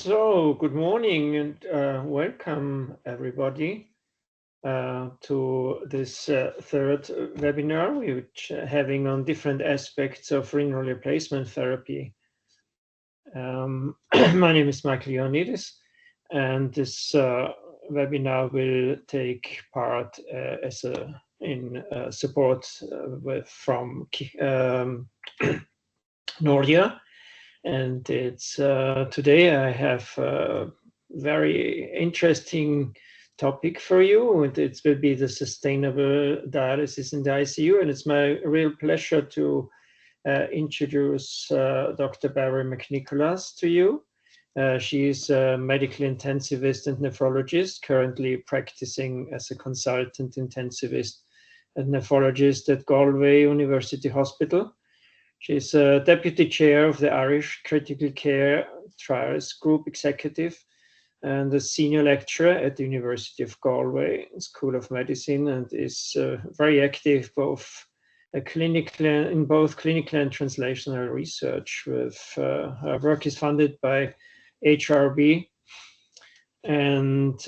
So, good morning and welcome everybody to this third webinar, which having on different aspects of renal replacement therapy. My name is Michael Ioannidis, and this webinar will take part in support from NorrDia. And it's today I have a very interesting topic for you, and it will be the sustainable dialysis in the ICU. And it's my real pleasure to introduce Dr. Bairbre McNicholas to you. She is a medical intensivist and nephrologist, currently practicing as a consultant intensivist and nephrologist at Galway University Hospital. She's a deputy chair of the Irish Critical Care Trials Group Executive and a senior lecturer at the University of Galway School of Medicine, and is very active in both clinical and translational research. Her work is funded by HRB and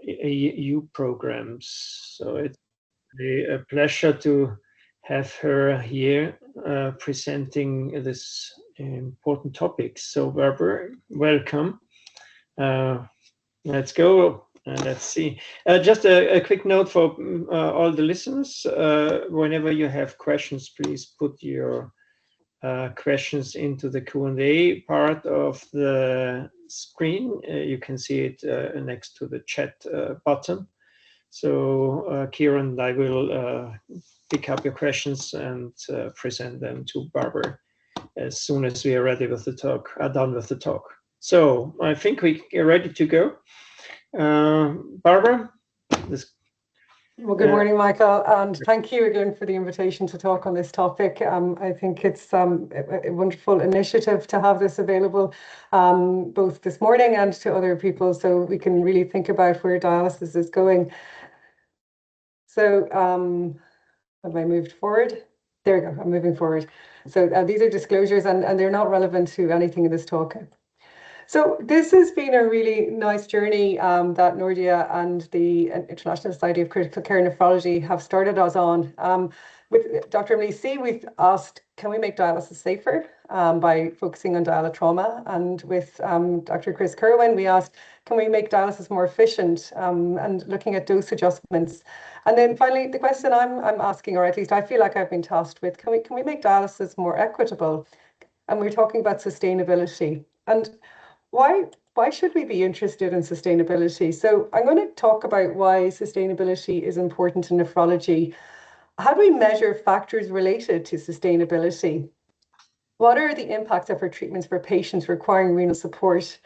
EU programs. So it's a pleasure to have her here presenting this important topic. So Bairbre, welcome. Let's go. Let's see. Just a quick note for all the listeners. Whenever you have questions, please put your questions into the Q&A part of the screen. You can see it next to the chat button. So Kieran and I will pick up your questions and present them to Bairbre as soon as we are ready with the talk, done with the talk. So I think we are ready to go. Bairbre? Well, good morning, Michael, and thank you again for the invitation to talk on this topic. I think it's a wonderful initiative to have this available both this morning and to other people, so we can really think about where dialysis is going. So have I moved forward? There we go, I'm moving forward. So these are disclosures and they're not relevant to anything in this talk. So this has been a really nice journey that NorrDia and the International Society of Critical Care Nephrology have started us on. With Dr. Emily C, we've asked, can we make dialysis safer by focusing on dialytrauma? And with Dr. Chris Kerwin, we asked, can we make dialysis more efficient and looking at dose adjustments? And then finally, the question I'm asking, or at least I feel like I've been tasked with, can we make dialysis more equitable? And we're talking about sustainability. And why should we be interested in sustainability? So I'm going to talk about why sustainability is important in nephrology. How do we measure factors related to sustainability? What are the impacts of our treatments for patients requiring renal support?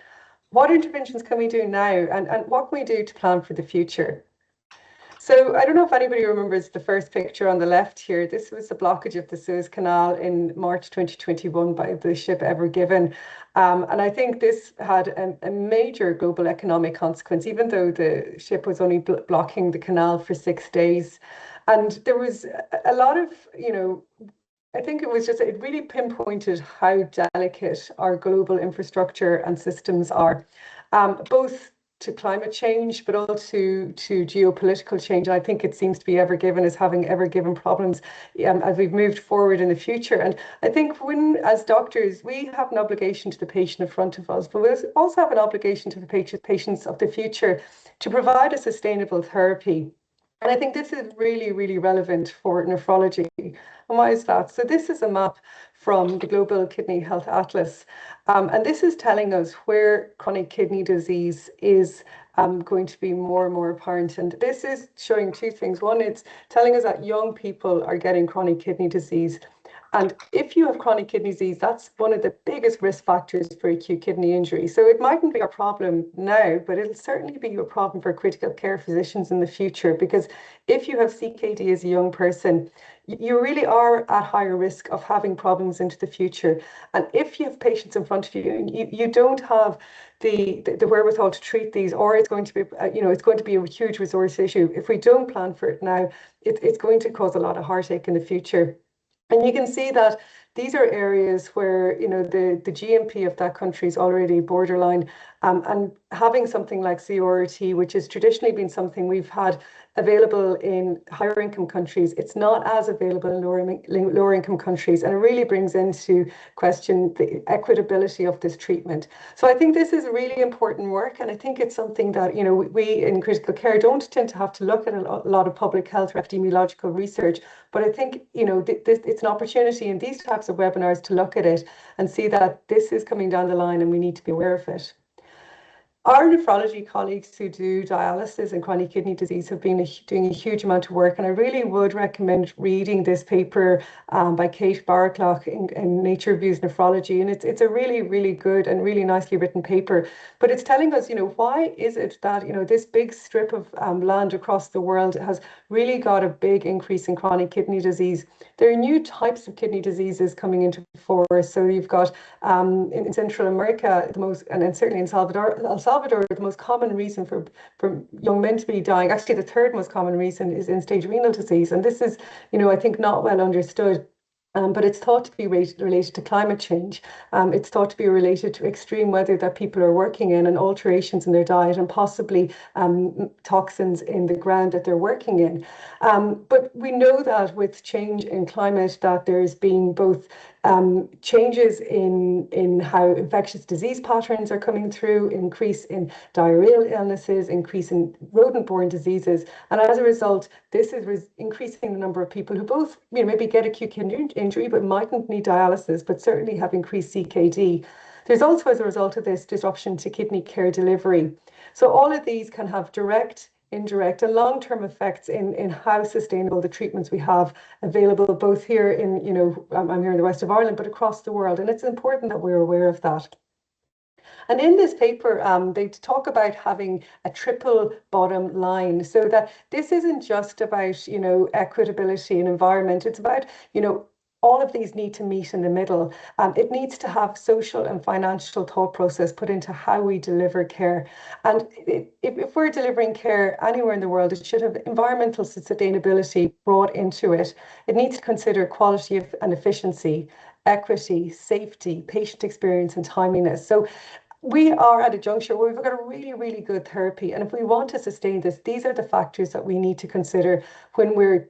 What interventions can we do now? And what can we do to plan for the future? So I don't know if anybody remembers the first picture on the left here. This was the blockage of the Suez Canal in March 2021 by the ship Ever Given. And I think this had a major global economic consequence, even though the ship was only blocking the canal for 6 days. And there was a lot of, I think it really pinpointed how delicate our global infrastructure and systems are, both to climate change, but also to geopolitical change. And I think it seems to be Ever Given as having Ever Given problems as we've moved forward in the future. And I think when, as doctors, we have an obligation to the patient in front of us, but we also have an obligation to the patients of the future to provide a sustainable therapy. And I think this is really, really relevant for nephrology. And why is that? So this is a map from the Global Kidney Health Atlas. And this is telling us where chronic kidney disease is going to be more and more apparent. And this is showing two things. One, it's telling us that young people are getting chronic kidney disease. And if you have chronic kidney disease, that's one of the biggest risk factors for acute kidney injury. So it mightn't be a problem now, but it'll certainly be a problem for critical care physicians in the future, because if you have CKD as a young person, you really are at higher risk of having problems into the future. And if you have patients in front of you and you don't have the wherewithal to treat these, or it's going to be, it's going to be a huge resource issue. If we don't plan for it now, it's going to cause a lot of heartache in the future. And you can see that these are areas where, you know, the GMP of that country is already borderline. And having something like CRRT, which has traditionally been something we've had available in higher income countries, it's not as available in lower income countries, and it really brings into question the equitability of this treatment. So I think this is really important work, and I think it's something that, you know, we in critical care don't tend to have to look at a lot of public health or epidemiological research, but I think, you know, it's an opportunity in these types of webinars to look at it and see that this is coming down the line and we need to be aware of it. Our nephrology colleagues who do dialysis and chronic kidney disease have been doing a huge amount of work, and I really would recommend reading this paper by Kate Barclough in Nature Reviews Nephrology, and it's a really, really good and really nicely written paper. But it's telling us, you know, why is it that, you know, this big strip of land across the world has really got a big increase in chronic kidney disease. There are new types of kidney diseases coming into force. So you've got in Central America, the most, and then certainly in El Salvador, the most common reason for young men to be dying, actually the third most common reason, is end-stage renal disease. And this is, you know, I think not well understood. But it's thought to be related to climate change. It's thought to be related to extreme weather that people are working in and alterations in their diet, and possibly toxins in the ground that they're working in. But we know that with change in climate, that there's been both changes in how infectious disease patterns are coming through, increase in diarrheal illnesses, increase in rodent-borne diseases, and as a result, this is increasing the number of people who both, you know, maybe get acute kidney injury but mightn't need dialysis, but certainly have increased CKD. There's also, as a result of this, disruption to kidney care delivery. So all of these can have direct, indirect, and long-term effects in how sustainable the treatments we have available, both here in, you know, I'm here in the west of Ireland, but across the world. And it's important that we're aware of that. And in this paper, they talk about having a triple bottom line, so that this isn't just about, you know, equitability and environment. It's about, you know, all of these need to meet in the middle. It needs to have social and financial thought process put into how we deliver care. And if we're delivering care anywhere in the world, it should have environmental sustainability brought into it. It needs to consider quality and efficiency, equity, safety, patient experience, and timeliness. So we are at a juncture where we've got a really, really good therapy. And if we want to sustain this, these are the factors that we need to consider when we're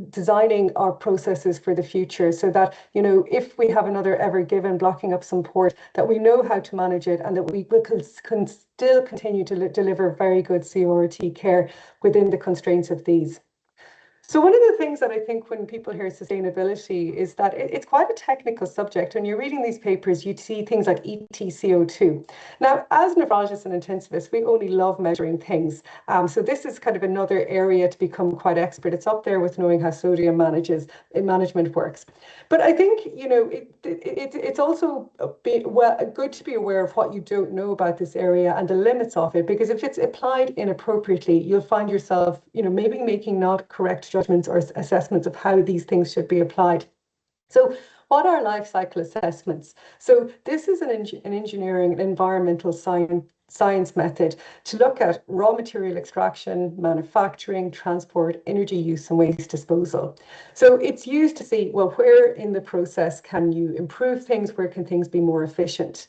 designing our processes for the future, so that, you know, if we have another Ever Given blocking up some port, that we know how to manage it, and that we can still continue to deliver very good CRRT care within the constraints of these. So one of the things that I think when people hear sustainability is that it's quite a technical subject. When you're reading these papers, you see things like ETCO2. Now, as nephrologists and intensivists, we only love measuring things. So this is kind of another area to become quite expert. It's up there with knowing how sodium management works. But I think, you know, it's also good to be aware of what you don't know about this area and the limits of it, because if it's applied inappropriately, you'll find yourself, you know, maybe making not correct judgments or assessments of how these things should be applied. So what are life cycle assessments? So this is an engineering and environmental science method to look at raw material extraction, manufacturing, transport, energy use, and waste disposal. So it's used to see, well, where in the process can you improve things? Where can things be more efficient?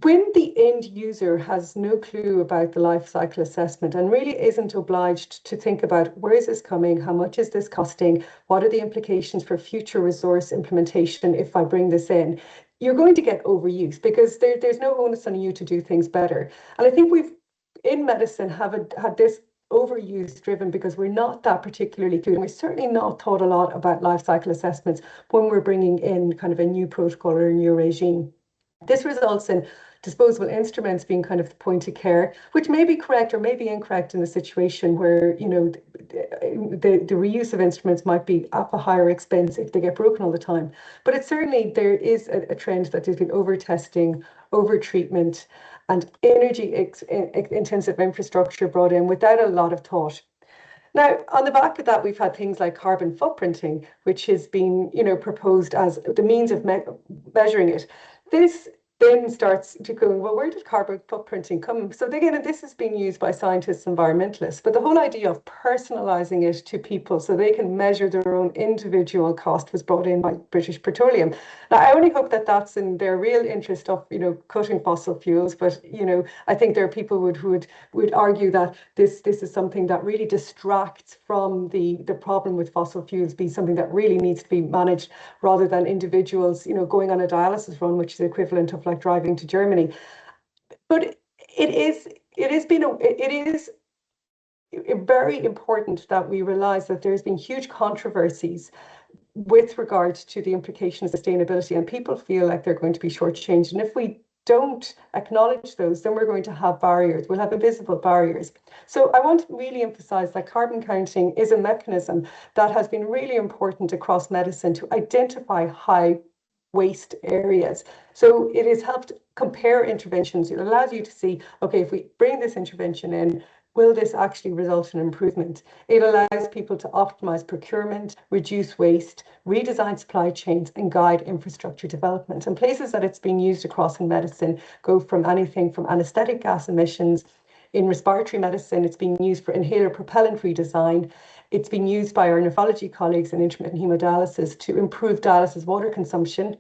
When the end user has no clue about the life cycle assessment and really isn't obliged to think about where is this coming, how much is this costing, what are the implications for future resource implementation if I bring this in, you're going to get overuse, because there's no onus on you to do things better. And I think we've, in medicine, had this overuse driven because we're not that particularly good. And we're certainly not taught a lot about life cycle assessments when we're bringing in kind of a new protocol or a new regime. This results in disposable instruments being kind of the point of care, which may be correct or may be incorrect in the situation where, you know, the reuse of instruments might be at a higher expense if they get broken all the time. But it's certainly, there is a trend that there's been over-testing, over-treatment, and energy-intensive infrastructure brought in without a lot of thought. Now, on the back of that, we've had things like carbon footprinting, which has been, you know, proposed as the means of measuring it. This then starts to go, well, where did carbon footprinting come? So again, and this is being used by scientists, environmentalists, but the whole idea of personalizing it to people so they can measure their own individual cost was brought in by British Petroleum. Now, I only hope that that's in their real interest of, cutting fossil fuels, but, I think there are people who would argue that this is something that really distracts from the problem with fossil fuels being something that really needs to be managed rather than individuals, going on a dialysis run, which is equivalent of like driving to Germany. But it is very important that we realize that there's been huge controversies with regard to the implications of sustainability, and people feel like they're going to be shortchanged. And if we don't acknowledge those, then we're going to have barriers. We'll have invisible barriers. So I want to really emphasize that carbon counting is a mechanism that has been really important across medicine to identify high waste areas. So it has helped compare interventions. It allows you to see, okay, if we bring this intervention in, will this actually result in improvement? It allows people to optimize procurement, reduce waste, redesign supply chains, and guide infrastructure development. And places that it's been used across in medicine go from anything from anesthetic gas emissions. In respiratory medicine, it's being used for inhaler propellant redesign. It's been used by our nephrology colleagues in intermittent hemodialysis to improve dialysis water consumption,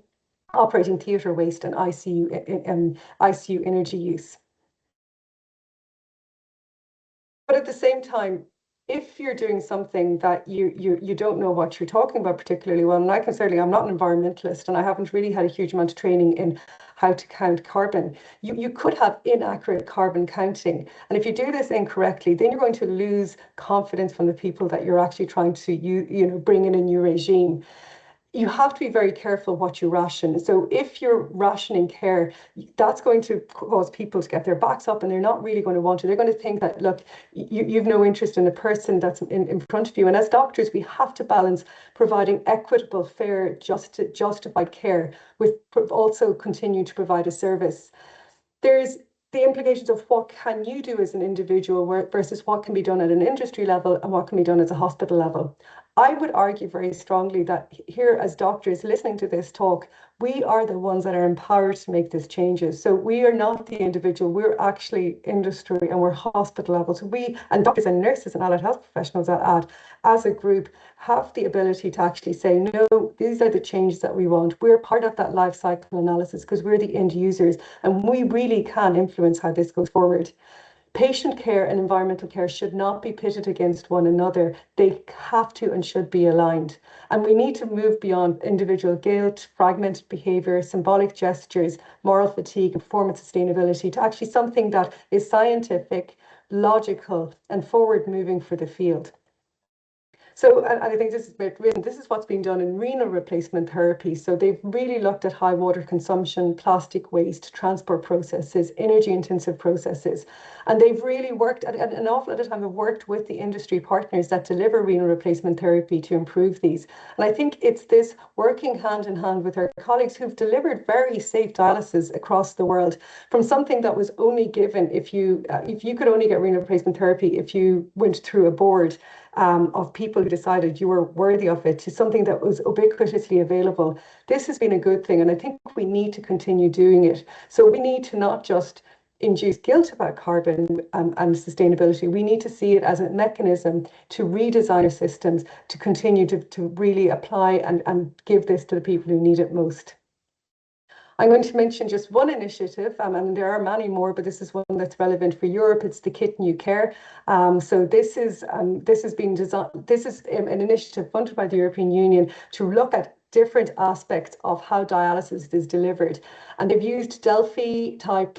operating theatre waste, and ICU energy use. But at the same time, if you're doing something that you don't know what you're talking about particularly well, and I'm not an environmentalist, and I haven't really had a huge amount of training in how to count carbon. You could have inaccurate carbon counting. And if you do this incorrectly, then you're going to lose confidence from the people that you're actually trying to bring in a new regime. You have to be very careful what you ration. So if you're rationing care, that's going to cause people to get their backs up, and they're not really going to want to. They're going to think that, look, you've no interest in the person that's in front of you. And as doctors, we have to balance providing equitable, fair, justified care with also continue to provide a service. There's the implications of what can you do as an individual versus what can be done at an industry level and what can be done at a hospital level. I would argue very strongly that here, as doctors listening to this talk, we are the ones that are empowered to make these changes. So we are not the individual, we're actually industry, and we're hospital level. So we, and doctors and nurses and allied health professionals that add, as a group, have the ability to actually say, no, these are the changes that we want. We're part of that life cycle analysis because we're the end users, and we really can influence how this goes forward. Patient care and environmental care should not be pitted against one another. They have to and should be aligned. And we need to move beyond individual guilt, fragmented behaviour, symbolic gestures, moral fatigue, and performance sustainability to actually something that is scientific, logical, and forward-moving for the field. So, and I think this is what's being done in renal replacement therapy. So they've really looked at high water consumption, plastic waste, transport processes, energy intensive processes. And they've really worked at an awful lot of time, have worked with the industry partners that deliver renal replacement therapy to improve these. And I think it's this working hand in hand with our colleagues who've delivered very safe dialysis across the world from something that was only given if you could only get renal replacement therapy if you went through a board of people who decided you were worthy of it, to something that was ubiquitously available. This has been a good thing, and I think we need to continue doing it. So we need to not just induce guilt about carbon and sustainability. We need to see it as a mechanism to redesign our systems, to continue to really apply and give this to the people who need it most. I'm going to mention just one initiative, and there are many more, but this is one that's relevant for Europe. It's the Kit New Care. So this is an initiative funded by the European Union to look at different aspects of how dialysis is delivered. And they've used Delphi type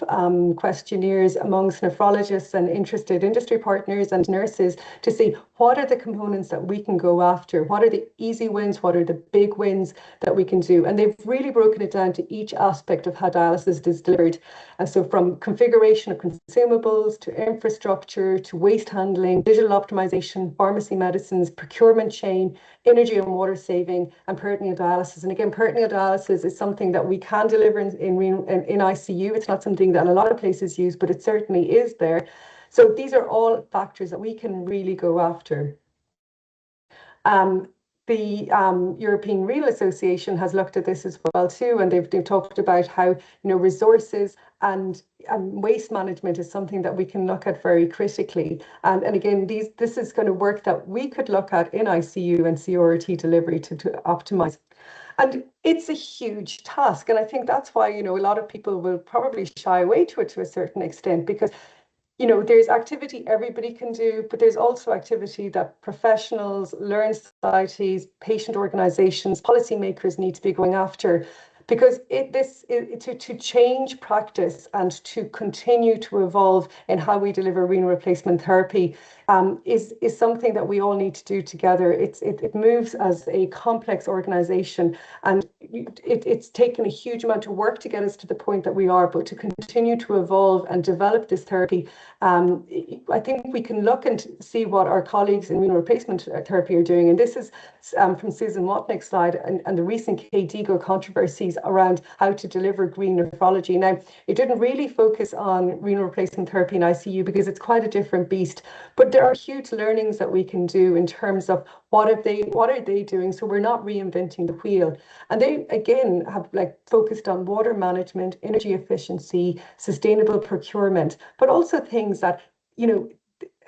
questionnaires amongst nephrologists and interested industry partners and nurses to see what are the components that we can go after, what are the easy wins, what are the big wins that we can do. And they've really broken it down to each aspect of how dialysis is delivered. So from configuration of consumables to infrastructure to waste handling, digital optimization, pharmacy medicines, procurement chain, energy and water saving, and peritoneal dialysis. And again, peritoneal dialysis is something that we can deliver in ICU. It's not something that a lot of places use, but it certainly is there. So these are all factors that we can really go after. the European Renal Association has looked at this as well too, and they've talked about how resources and waste management is something that we can look at very critically. And again, this is going to work that we could look at in ICU and CRRT delivery to optimize. And it's a huge task, and I think that's why a lot of people will probably shy away to it to a certain extent, because there's activity everybody can do, but there's also activity that professionals, learned societies, patient organizations, policymakers need to be going after, because to change practice and to continue to evolve in how we deliver renal replacement therapy is something that we all need to do together. It moves as a complex organization, and it's taken a huge amount of work to get us to the point that we are, but to continue to evolve and develop this therapy, I think we can look and see what our colleagues in renal replacement therapy are doing. And this is from Susan Watnick's slide, and the recent KDIGO controversies around how to deliver green nephrology. Now, it didn't really focus on renal replacement therapy in ICU because it's quite a different beast, but there are huge learnings that we can do in terms of what are they doing, so we're not reinventing the wheel. And they again have focused on water management, energy efficiency, sustainable procurement, but also things that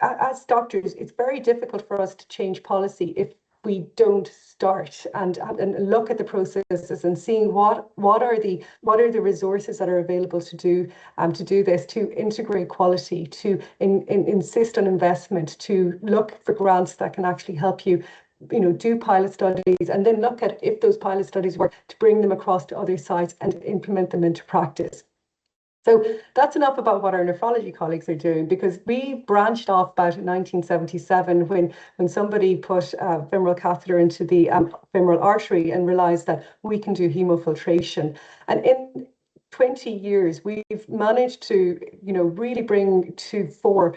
as doctors, it's very difficult for us to change policy if we don't start and look at the processes and seeing what are the resources that are available to do this, to integrate quality, to insist on investment, to look for grants that can actually help you do pilot studies, and then look at, if those pilot studies work, to bring them across to other sites and implement them into practice. So that's enough about what our nephrology colleagues are doing, because we branched off about 1977 when somebody put a femoral catheter into the femoral artery and realized that we can do hemofiltration. And in 20 years, we've managed to, really bring to fore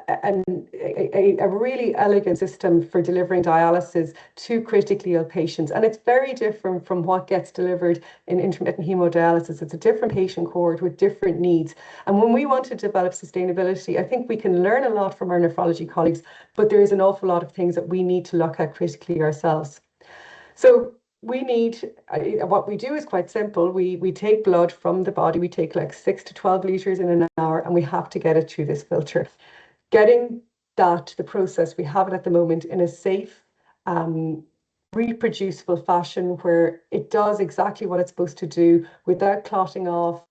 a really elegant system for delivering dialysis to critically ill patients. And it's very different from what gets delivered in intermittent hemodialysis. It's a different patient cohort with different needs. And when we want to develop sustainability, I think we can learn a lot from our nephrology colleagues, but there is an awful lot of things that we need to look at critically ourselves. So what we do is quite simple. We take blood from the body. We take 6 to 12 liters in an hour, and we have to get it through this filter. Getting that, the process, we have it at the moment in a safe, reproducible fashion where it does exactly what it's supposed to do without clotting off,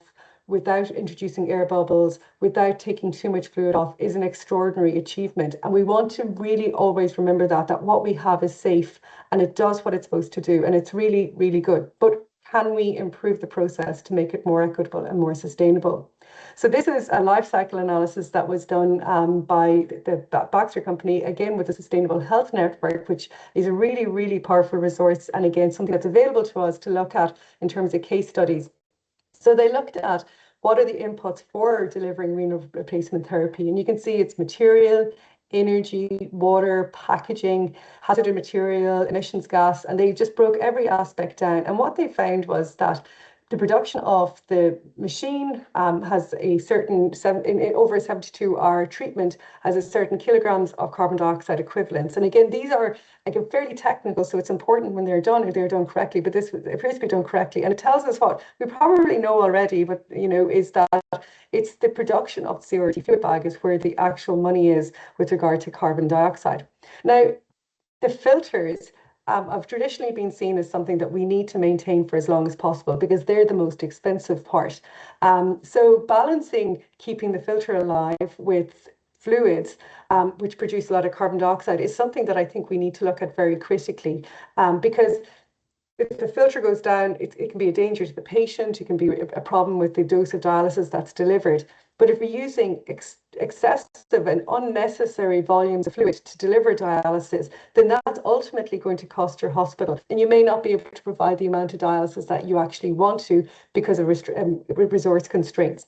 without introducing air bubbles, without taking too much fluid off, is an extraordinary achievement. And we want to really always remember that what we have is safe and it does what it's supposed to do. And it's really, really good. But can we improve the process to make it more equitable and more sustainable? So this is a life cycle analysis that was done by the Baxter company, again with the Sustainable Health Network, which is a really, really powerful resource. And again, something that's available to us to look at in terms of case studies. So they looked at what are the inputs for delivering renal replacement therapy. And you can see it's material, energy, water, packaging, hazardous material, emissions gas, and they just broke every aspect down. And what they found was that the production of the machine has a certain, over a 72-hour treatment, has a certain kilograms of carbon dioxide equivalents. And again, these are fairly technical, so it's important when they're done correctly, but this appears to be done correctly. And it tells us what we probably know already, but is that it's the production of the CRRT fluid bag is where the actual money is with regard to carbon dioxide. Now, the filters have traditionally been seen as something that we need to maintain for as long as possible because they're the most expensive part. So balancing keeping the filter alive with fluids, which produce a lot of carbon dioxide, is something that I think we need to look at very critically, because if the filter goes down, it can be a danger to the patient. It can be a problem with the dose of dialysis that's delivered. But if we're using excessive and unnecessary volumes of fluid to deliver dialysis, then that's ultimately going to cost your hospital. And you may not be able to provide the amount of dialysis that you actually want to because of resource constraints.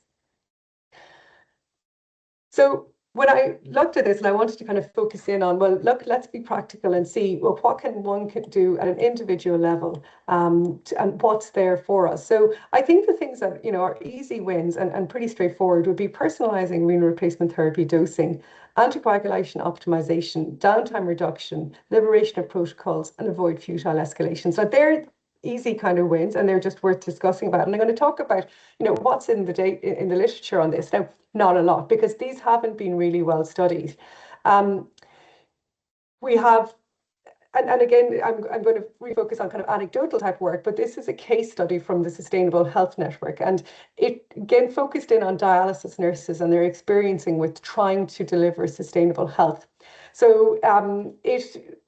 So when I looked at this, and I wanted to kind of focus in on, well, look, let's be practical and see, well, what can one do at an individual level, and what's there for us. So I think the things that, you know, are easy wins and pretty straightforward would be personalizing renal replacement therapy dosing, anticoagulation optimization, downtime reduction, liberation of protocols, and avoid futile escalation. So they're easy kind of wins, and they're just worth discussing about. And I'm going to talk about, you know, what's in the literature on this. Now, not a lot, because these haven't been really well studied. We have, and again, I'm going to refocus on kind of anecdotal type work, but this is a case study from the Sustainable Health Network, and it again focused in on dialysis nurses and their experiencing with trying to deliver sustainable health. So it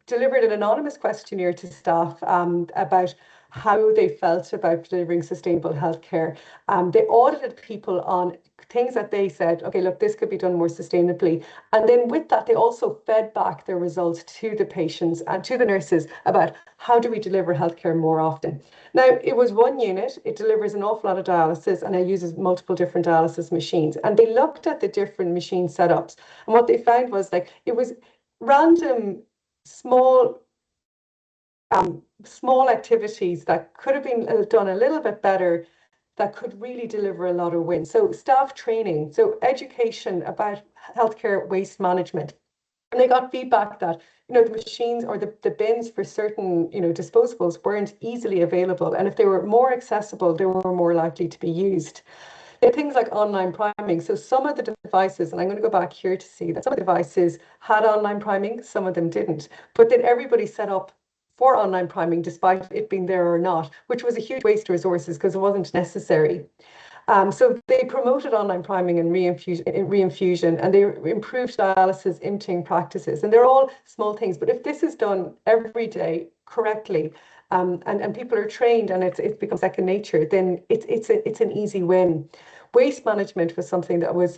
delivered an anonymous questionnaire to staff about how they felt about delivering sustainable healthcare. They audited people on things that they said, okay, look, this could be done more sustainably. And then with that, they also fed back their results to the patients and to the nurses about how do we deliver healthcare more often. Now, it was one unit, it delivers an awful lot of dialysis, and it uses multiple different dialysis machines. And they looked at the different machine setups. And what they found was, like, it was random, small activities that could have been done a little bit better, that could really deliver a lot of wins. So staff training, so education about healthcare waste management. And they got feedback that, you know, the machines or the bins for certain, you know, disposables weren't easily available. And if they were more accessible, they were more likely to be used. Things like online priming. So some of the devices, and I'm going to go back here to see that some of the devices had online priming, some of them didn't. But then everybody set up for online priming, despite it being there or not, which was a huge waste of resources because it wasn't necessary. So they promoted online priming and reinfusion, and they improved dialysis imaging practices. And they're all small things, but if this is done every day correctly, and people are trained and it's become second nature, then it's an easy win. Waste management was something that was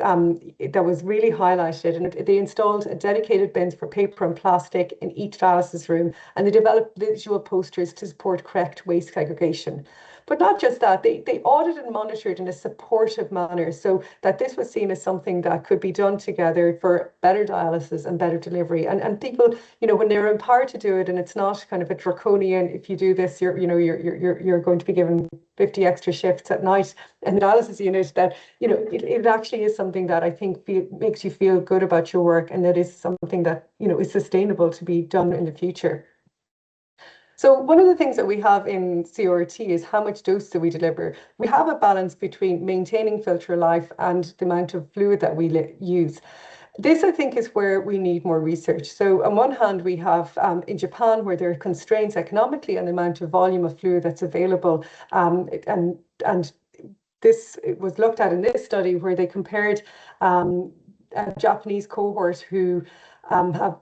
really highlighted, and they installed dedicated bins for paper and plastic in each dialysis room, and they developed visual posters to support correct waste segregation. But not just that, they audited and monitored in a supportive manner, so that this was seen as something that could be done together for better dialysis and better delivery. And people, you know, when they're empowered to do it, and it's not kind of a draconian, if you do this, you're going to be given 50 extra shifts at night in the dialysis unit, that, you know, it actually is something that I think makes you feel good about your work, and that is something that, you know, is sustainable to be done in the future. So one of the things that we have in CRRT is how much dose do we deliver. We have a balance between maintaining filter life and the amount of fluid that we use. This, I think, is where we need more research. So on one hand, we have in Japan, where there are constraints economically on the amount of volume of fluid that's available, and this was looked at in this study where they compared a Japanese cohort who have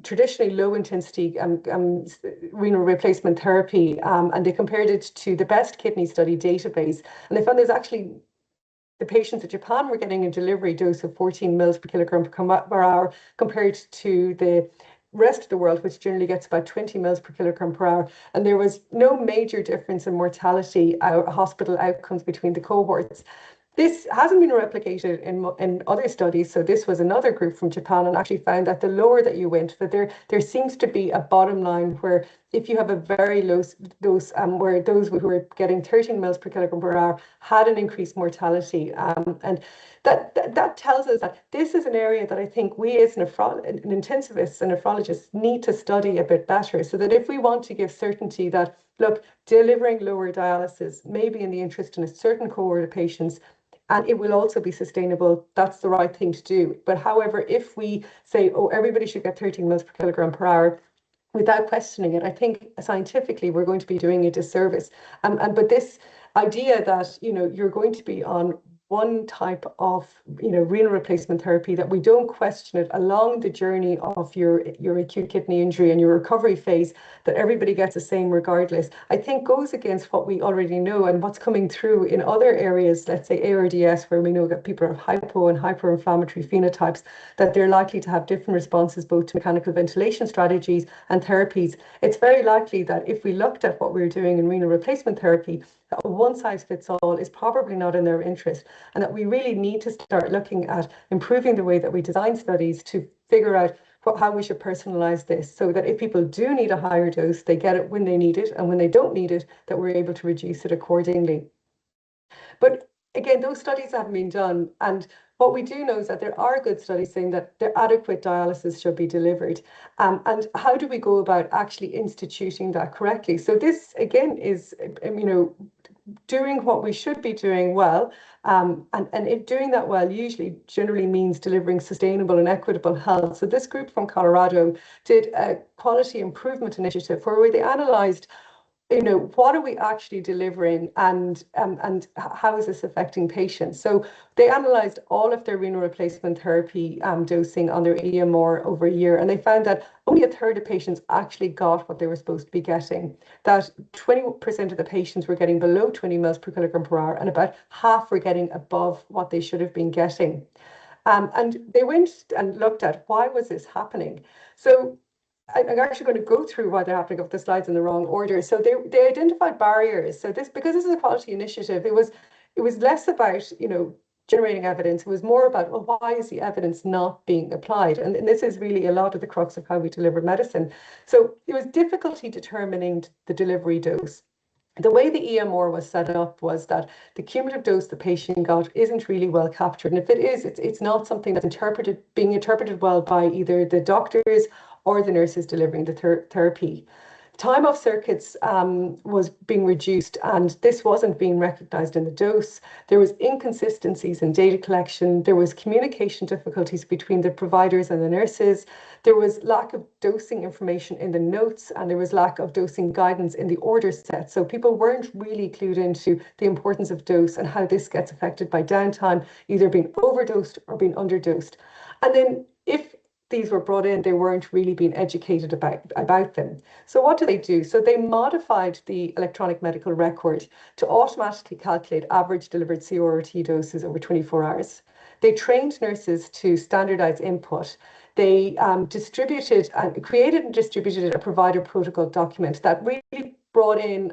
traditionally low intensity renal replacement therapy, and they compared it to the best kidney study database, and they found there's actually the patients in Japan were getting a delivery dose of 14 mils per kilogram per hour compared to the rest of the world, which generally gets about 20 mils per kilogram per hour. And there was no major difference in mortality hospital outcomes between the cohorts. This hasn't been replicated in other studies. So this was another group from Japan, and actually found that the lower that you went, that there seems to be a bottom line where if you have a very low dose, where those who were getting 13 mils per kilogram per hour had an increased mortality. And that tells us that this is an area that I think we as intensivists and nephrologists need to study a bit better, so that if we want to give certainty that, look, delivering lower dialysis may be in the interest in a certain cohort of patients, and it will also be sustainable, that's the right thing to do. But however, if we say, oh, everybody should get 13 mils per kilogram per hour, without questioning it, I think scientifically we're going to be doing a disservice. But this idea that, you know, you're going to be on one type of, you know, renal replacement therapy, that we don't question it along the journey of your acute kidney injury and your recovery phase, that everybody gets the same regardless, I think goes against what we already know and what's coming through in other areas, let's say ARDS, where we know that people have hypo and hyperinflammatory phenotypes, that they're likely to have different responses both to mechanical ventilation strategies and therapies. It's very likely that if we looked at what we're doing in renal replacement therapy, one size fits all is probably not in their interest. and that we really need to start looking at improving the way that we design studies to figure out how we should personalize this, so that if people do need a higher dose, they get it when they need it, and when they don't need it, that we're able to reduce it accordingly. But again, those studies haven't been done, and what we do know is that there are good studies saying that the adequate dialysis should be delivered. And how do we go about actually instituting that correctly? So this, again, is, doing what we should be doing well. And doing that well usually generally means delivering sustainable and equitable health. So this group from Colorado did a quality improvement initiative where they analysed, what are we actually delivering, and how is this affecting patients? So they analysed all of their renal replacement therapy dosing on their EMR over a year, and they found that only a third of patients actually got what they were supposed to be getting. That 20% of the patients were getting below 20 mils per kilogram per hour, and about half were getting above what they should have been getting. And they went and looked at why was this happening. So I'm actually going to go through why they're happening, of the slides in the wrong order. So they identified barriers. So because this is a quality initiative, it was less about, generating evidence. It was more about, well, why is the evidence not being applied? And this is really a lot of the crux of how we deliver medicine. So it was difficulty determining the delivery dose. The way the EMR was set up was that the cumulative dose the patient got isn't really well captured. And if it is, it's not something that's being interpreted well by either the doctors or the nurses delivering the therapy. Time off circuits was being reduced, and this wasn't being recognised in the dose. There was inconsistencies in data collection. There was communication difficulties between the providers and the nurses. There was lack of dosing information in the notes, and there was lack of dosing guidance in the order set. So people weren't really clued into the importance of dose and how this gets affected by downtime, either being overdosed or being underdosed. And then if these were brought in, they weren't really being educated about them. So what do? So they modified the electronic medical record to automatically calculate average delivered CRRT doses over 24 hours. They trained nurses to standardize input. They created and distributed a provider protocol document that really brought in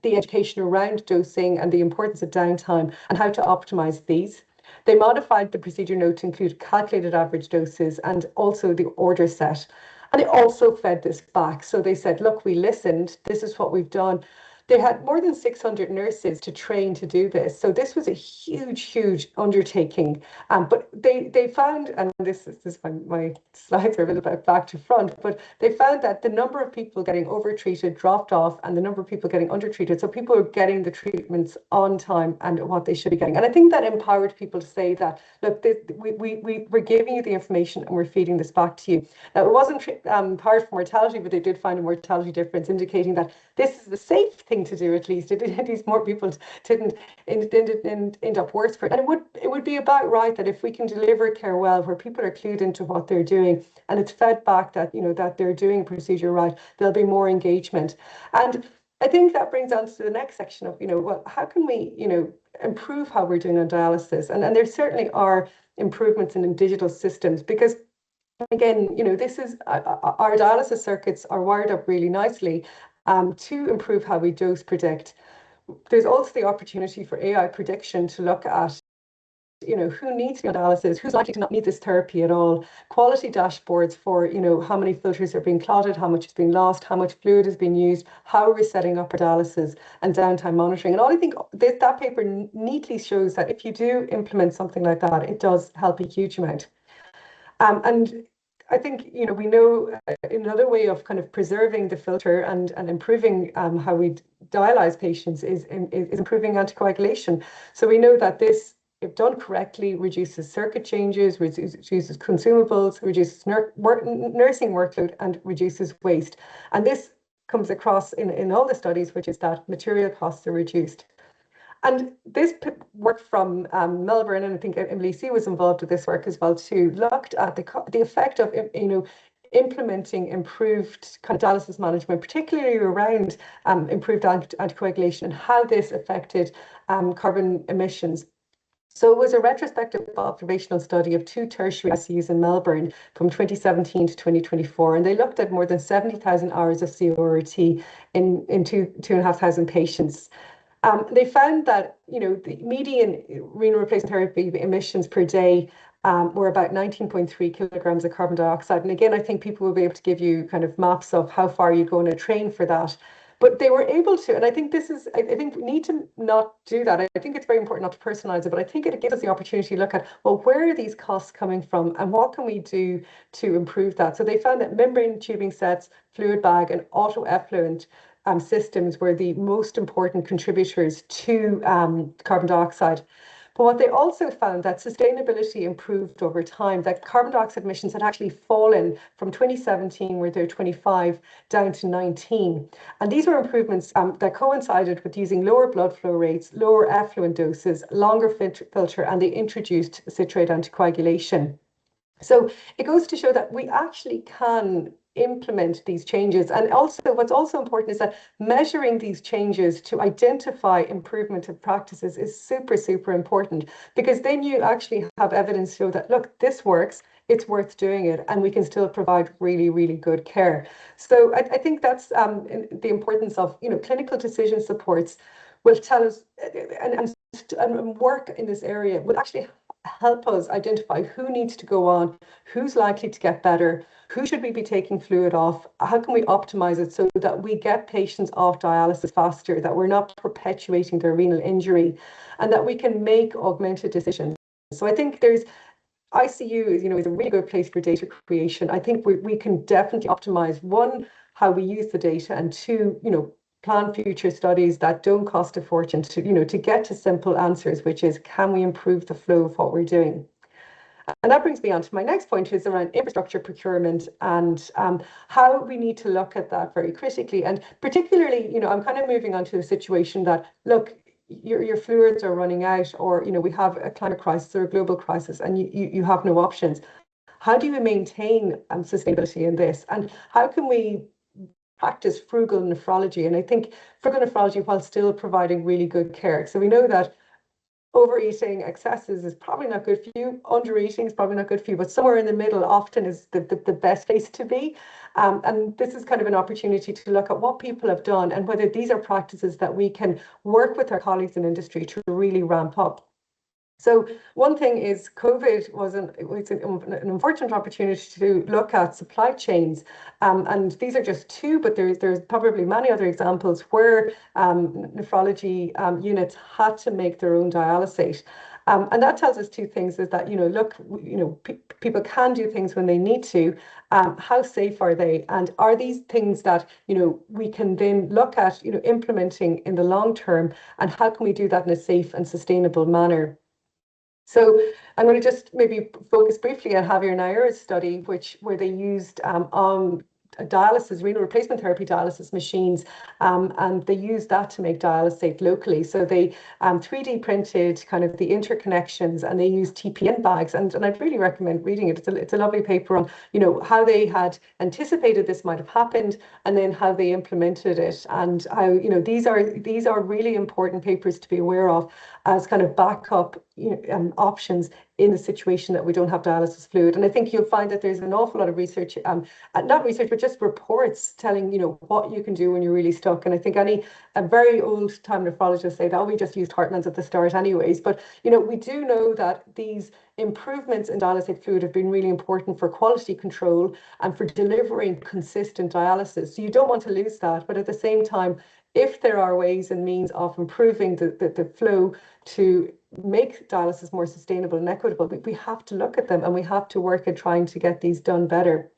the education around dosing and the importance of downtime and how to optimize these. They modified the procedure note to include calculated average doses and also the order set. And they also fed this back. So they said, look, we listened. This is what we've done. They had more than 600 nurses to train to do this. So this was a huge, huge undertaking. But they found, and this is my slides are a little bit back to front, but they found that the number of people getting overtreated dropped off and the number of people getting undertreated. So people were getting the treatments on time and what they should be getting. And I think that empowered people to say that, look, we're giving you the information and we're feeding this back to you. Now, it wasn't powered for mortality, but they did find a mortality difference, indicating that this is the safe thing to do. At least these more people didn't end up worse for it. And it would be about right that if we can deliver care well, where people are clued into what they're doing and it's fed back that that they're doing a procedure right, there'll be more engagement. And I think that brings on to the next section of well, how can we improve how we're doing on dialysis? And there certainly are improvements in digital systems, because again, this is our dialysis circuits are wired up really nicely to improve how we dose predict. There's also the opportunity for AI prediction to look at who needs dialysis, who's likely to not need this therapy at all. Quality dashboards for how many filters are being clotted, how much is being lost, how much fluid is being used, how we're setting up our dialysis, and downtime monitoring. And all I think that paper neatly shows that if you do implement something like that, it does help a huge amount. And I think we know another way of kind of preserving the filter and improving how we dialyze patients is improving anticoagulation. So we know that this, if done correctly, reduces circuit changes, reduces consumables, reduces nursing workload, and reduces waste. And this comes across in all the studies, which is that material costs are reduced. And this work from Melbourne, and I think Emily C was involved with this work as well too, looked at the effect of implementing improved kind of dialysis management, particularly around improved anticoagulation, and how this affected carbon emissions. So it was a retrospective observational study of 2 tertiary ICUs in Melbourne from 2017 to 2024, and they looked at more than 70,000 hours of CRRT in 2,500 patients. They found that, the median renal replacement therapy emissions per day were about 19.3 kilograms of carbon dioxide. And again, I think people will be able to give you kind of maps of how far you go on a train for that. But they were able to, and I think I think we need to not do that. I think it's very important not to personalize it, but I think it gives us the opportunity to look at, well, where are these costs coming from and what can we do to improve that? So they found that membrane tubing sets, fluid bag, and auto effluent systems were the most important contributors to carbon dioxide. But what they also found that sustainability improved over time, that carbon dioxide emissions had actually fallen from 2017, where they're 25, down to 19. And these were improvements that coincided with using lower blood flow rates, lower effluent doses, longer filter, and they introduced citrate anticoagulation. So it goes to show that we actually can implement these changes. And also, what's also important is that measuring these changes to identify improvement of practices is super, super important, because then you actually have evidence to show that, look, this works, it's worth doing it, and we can still provide really, really good care. So I think that's the importance of, clinical decision supports will tell us, and work in this area will actually help us identify who needs to go on, who's likely to get better, who should we be taking fluid off, how can we optimize it so that we get patients off dialysis faster, that we're not perpetuating their renal injury, and that we can make augmented decisions. So I think ICU is a really good place for data creation. I think we can definitely optimize, one, how we use the data, and two, plan future studies that don't cost a fortune to get to simple answers, which is, can we improve the flow of what we're doing? And that brings me on to my next point, which is around infrastructure procurement and how we need to look at that very critically. And particularly, I'm kind of moving on to a situation that, look, your fluids are running out, or, we have a climate crisis or a global crisis, and you have no options. How do you maintain sustainability in this? And how can we practice frugal nephrology? And I think frugal nephrology while still providing really good care. So we know that overeating, excesses is probably not good for you. Undereating is probably not good for you, but somewhere in the middle often is the best place to be. And this is kind of an opportunity to look at what people have done and whether these are practices that we can work with our colleagues in industry to really ramp up. So one thing is COVID was an unfortunate opportunity to look at supply chains. And these are just two, but there's probably many other examples where nephrology units had to make their own dialysate. And that tells us two things, is that, look, people can do things when they need to. How safe are they? And are these things that, we can then look at, implementing in the long term, and how can we do that in a safe and sustainable manner? So I'm going to just maybe focus briefly on Javier Nair's study, where they used renal replacement therapy dialysis machines, and they used that to make dialysate locally. So they 3D printed kind of the interconnections, and they used TPN bags, and I'd really recommend reading it. It's a lovely paper on how they had anticipated this might have happened, and then how they implemented it, and how these are really important papers to be aware of as kind of backup options in the situation that we don't have dialysis fluid. And I think you'll find that there's an awful lot of research, not research, but just reports telling, what you can do when you're really stuck. And I think a very old time nephrologists say that, oh, we just used Hartmann's at the start anyways. But, we do know that these improvements in dialysate fluid have been really important for quality control and for delivering consistent dialysis. So you don't want to lose that. But at the same time, if there are ways and means of improving the flow to make dialysis more sustainable and equitable, we have to look at them, and we have to work at trying to get these done better.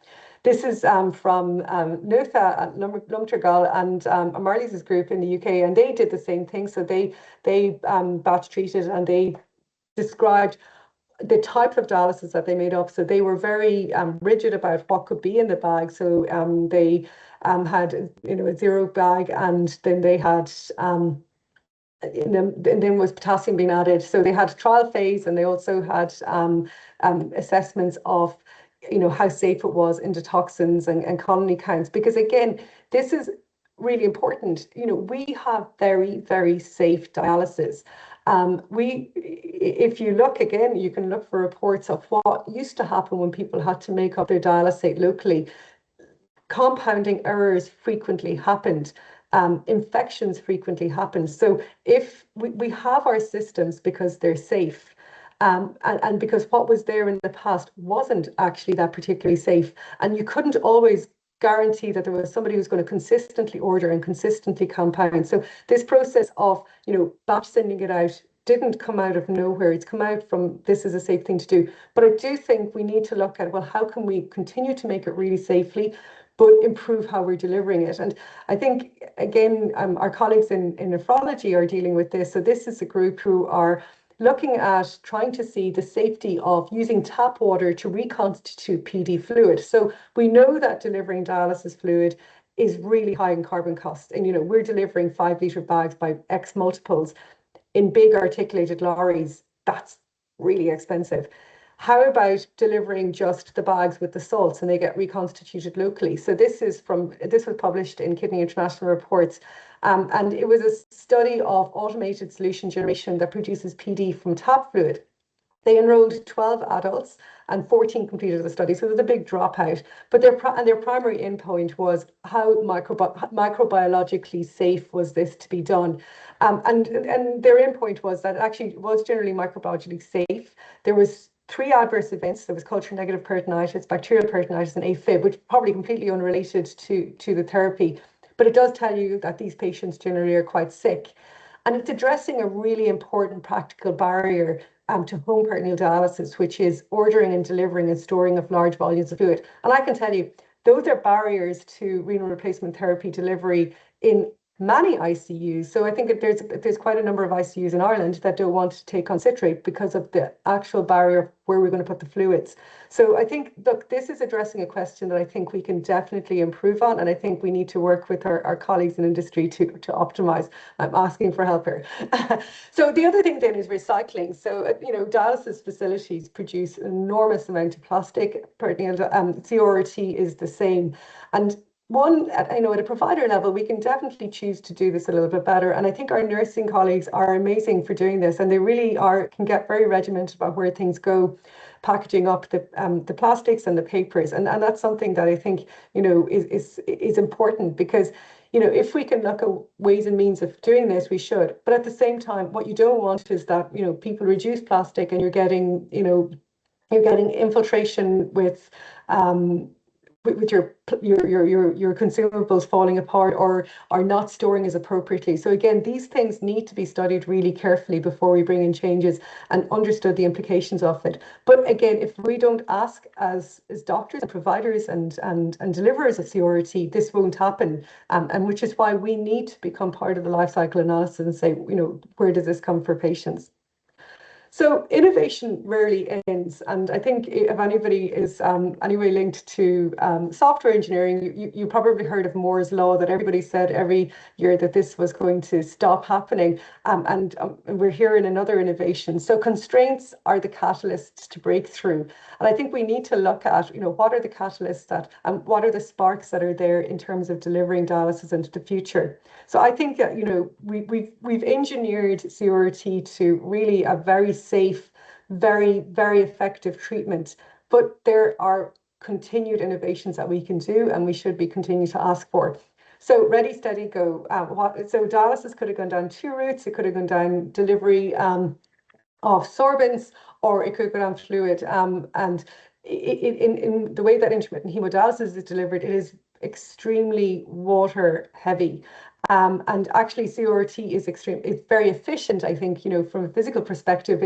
This is from Nutha Lumtergal and Marlies' group in the UK, and they did the same thing. So they batch treated, and they described the type of dialysis that they made up. So they were very rigid about what could be in the bag. So they had a zero bag, and then they had and then was potassium being added. So they had trial phase, and they also had assessments of how safe it was into toxins and colony counts. Because again, this is really important. We have very, very safe dialysis. If you look again, you can look for reports of what used to happen when people had to make up their dialysate locally. Compounding errors frequently happened. infections frequently happen. So if we have our systems because they're safe, and because what was there in the past wasn't actually that particularly safe, and you couldn't always guarantee that there was somebody who's going to consistently order and consistently compound. So this process of, batch sending it out didn't come out of nowhere. It's come out from, this is a safe thing to do. But I do think we need to look at, well, how can we continue to make it really safely, but improve how we're delivering it? And I think, again, our colleagues in nephrology are dealing with this. So this is a group who are looking at trying to see the safety of using tap water to reconstitute PD fluid. So we know that delivering dialysis fluid is really high in carbon costs. And, we're delivering 5-litre bags by X multiples in big articulated lorries. That's really expensive. How about delivering just the bags with the salts and they get reconstituted locally? So this was published in Kidney International Reports. And it was a study of automated solution generation that produces PD from tap fluid. They enrolled 12 adults and 14 completed the study. So there was a big dropout. But their primary endpoint was how microbiologically safe was this to be done. And their endpoint was that it actually was generally microbiologically safe. There was 3 adverse events. There was culture negative peritonitis, bacterial peritonitis, and AFib, which probably completely unrelated to the therapy. But it does tell you that these patients generally are quite sick. And it's addressing a really important practical barrier to home peritoneal dialysis, which is ordering and delivering and storing of large volumes of fluid. And I can tell you, those are barriers to renal replacement therapy delivery in many ICUs. So I think there's quite a number of ICUs in Ireland that don't want to take on citrate because of the actual barrier of where we're going to put the fluids. So I think, look, this is addressing a question that I think we can definitely improve on, and I think we need to work with our colleagues in industry to optimize. I'm asking for help here. So the other thing then is recycling. So, dialysis facilities produce an enormous amount of plastic. CRRT is the same. And one, at a provider level, we can definitely choose to do this a little bit better. And I think our nursing colleagues are amazing for doing this. And they really can get very regimented about where things go, packaging up the plastics and the papers. And that's something that I think, is important, because, if we can look at ways and means of doing this, we should. But at the same time, what you don't want is that, people reduce plastic and you're getting infiltration with your consumables falling apart or are not storing as appropriately. So again, these things need to be studied really carefully before we bring in changes and understood the implications of it. But again, if we don't ask as doctors and providers and deliverers of CRRT, this won't happen. And which is why we need to become part of the life cycle analysis and say, where does this come for patients? So innovation rarely ends, and I think if anybody is anyway linked to software engineering, you probably heard of Moore's law, that everybody said every year that this was going to stop happening, and we're hearing another innovation. So constraints are the catalysts to breakthrough, and I think we need to look at what are the catalysts that what are the sparks that are there in terms of delivering dialysis into the future. So I think that we've engineered CRRT to really a very safe, very, very effective treatment. But there are continued innovations that we can do, and we should be continuing to ask for. So ready, steady, go. So dialysis could have gone down 2 routes. It could have gone down delivery of sorbents, or it could go down fluid. And in the way that intermittent hemodialysis is delivered, it is extremely water heavy. And actually CRRT is it's very efficient, I think, from a physical perspective.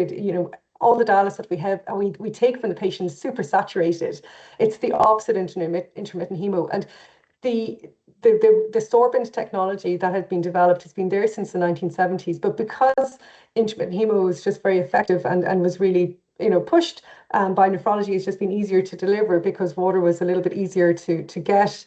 All the dialysis that we have and we take from the patient is super saturated. It's the opposite intermittent hemo. And the sorbent technology that has been developed has been there since the 1970s, but because intermittent hemo was just very effective and was really pushed by nephrology, it's just been easier to deliver because water was a little bit easier to get.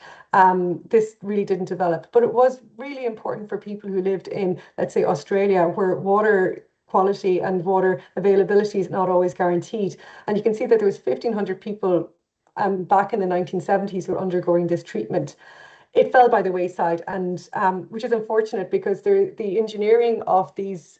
This really didn't develop, but it was really important for people who lived in, let's say, Australia, where water quality and water availability is not always guaranteed. And you can see that there was 1,500 people back in the 1970s who were undergoing this treatment. it fell by the wayside, and which is unfortunate, because the engineering of these